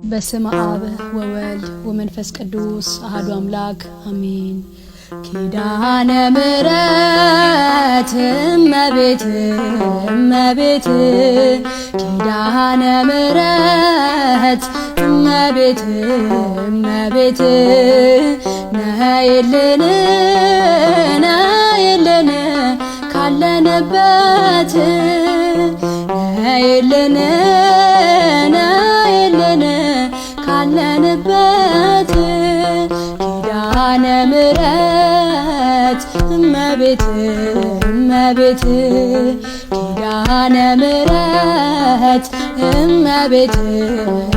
በስመ አብ ወወልድ ወመንፈስ ቅዱስ አሐዱ አምላክ አሜን። ኪዳነ ምሕረት እመቤት እመቤት ኪዳነ ምሕረት እመቤት እመቤት ነይልን ነይልን ካለንበት ነይልን ነይልን ካለንበት ኪዳነ ምሕረት እመቤት እመቤት ኪዳነ ምሕረት እመቤት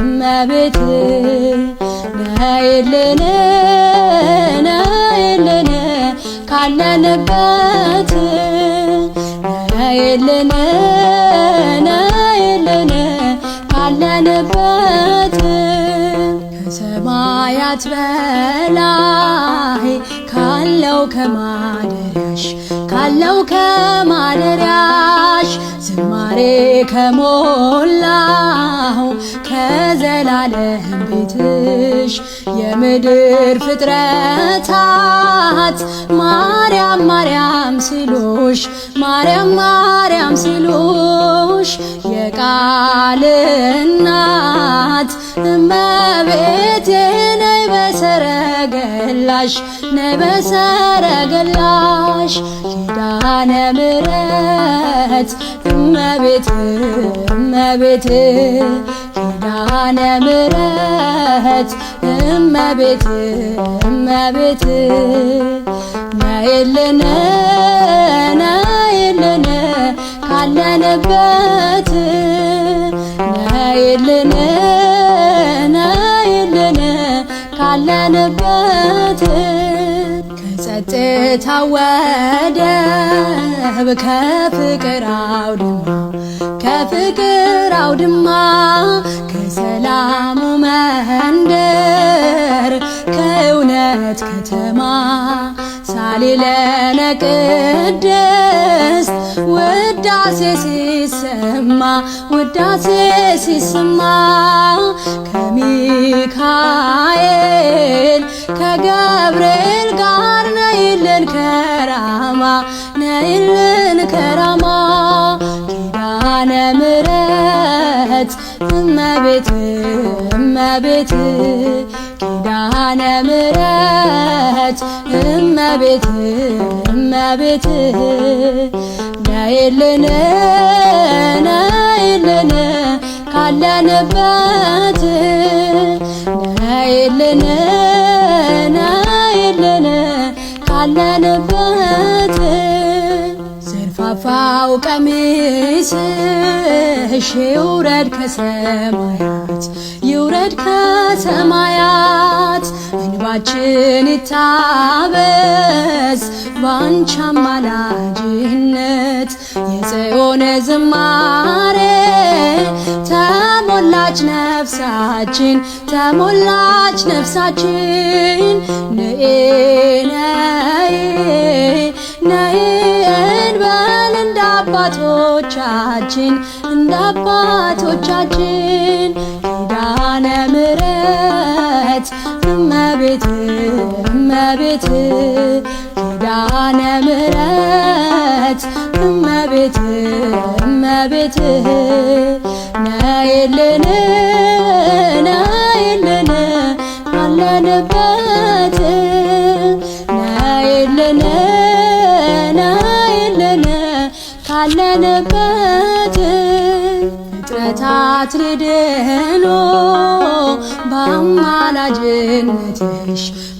እመቤት ነይልን ነይልን ካለንበት ነይልን ነይልን ካለንበት ከሰማያት በላይ ካለው ከማደሪያሽ ዝማሬ ከሞላው ከዘላለም ቤትሽ የምድር ፍጥረታት ማርያም ማርያም ሲሉሽ ማርያም ማርያም ሲሉሽ የቃል እናት እመቤቴ ነይ በሰረገላሽ ነይ በሰረገላሽ ኪዳነ ምሕረት እመቤት እመቤት ኪዳነ ምሕረት እመቤት እመቤት ነይልን ነይልን ካለንበት ነይልን ነይልን ካለንበት ከጸጥታ ወደብ ከፍቅር አውድማ ከሰላሙ መንደር ከእውነት ከተማ ሳሊለነ ቅድስት ውዳሴ ሲሰማ ከሚካኤል ከገብርኤል ጋር ነይልን ከራማ ኪዳነ ምሕረት እመቤት እመቤት ኪዳነ ምሕረት እመቤት እመቤት ነይልን ነይልን ካለንበት ነይልን ነይልን ካለንበት ዘርፋፋው ቀሚስሽ ይውረድ ከሰማያት እንባችን ይታበስ ባንቺ አማላጅነት የጽዮን ዝማሬ ተሞላች ነፍሳችን ነይ እንበል እንደ አባቶቻችን ኪዳነ ምሕረት እመቤት እመቤት ኪዳነ ምሕረት እመቤት እመቤት ነይልን ነይልን ካለንበት ነይልን ነይልን ካለንበት ፍጥረታት ሊድኑ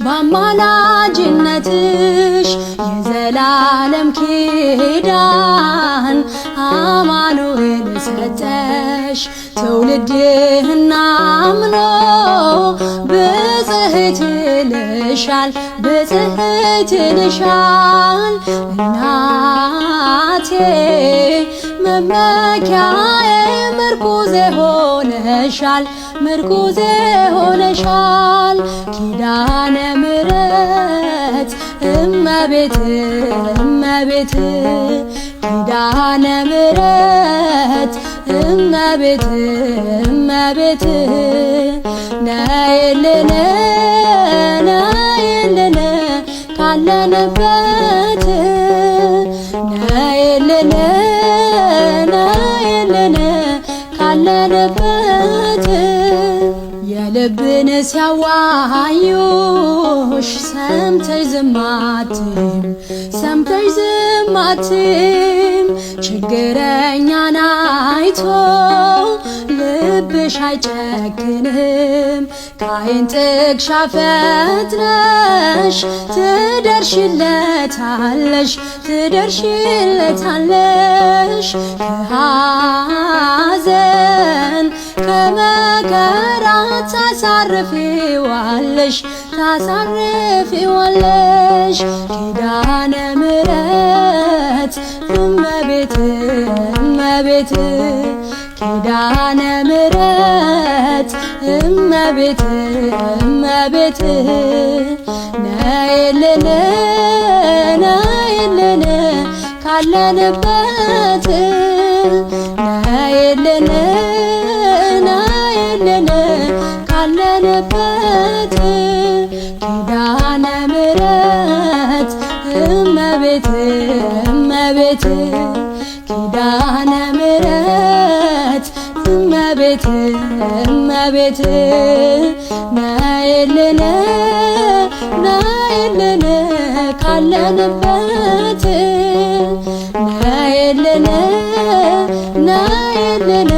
በአማላጅነትሽ የዘላለም ኪዳን አማኑኤል ሰጠሽ ትውልድህን አምኖ ብጽሕት ይልሻል እናቴ መመኪያዬ ምርኩዜ ሆነሻል ኪዳነ ምሕረት እመቤት ኪዳነ ምሕረት እመቤት ካለንበት ነይልን ነይልን ካለንበት የልብን ሲያዋዩሽ ሰምተሽ ዝም አትይም ሰምተሽ ዝም አትይም ችግረኛን አይቶ ልብሽ አይጨክንም ከዓይን ጥቅሻ ፈጥነሽ ትደርሽለታለሽ ትደርሽለታለሽ ከሐዘን ከመከራ ታሳርፊዋለሽ ታሳርፊዋለሽ ኪዳነ ምሕረት እመቤት እመቤት ኪዳነ ምሕረት እመቤት እመቤት ነይልን ነይልን ካለንበት ነይልን ነይልን ካለንበት ኪዳነ ምሕረት እመቤት እመቤት ኪዳነ ምሕረት እመቤት እመቤት ነይልን ነይልን ካለንበት ነይልን ነይልን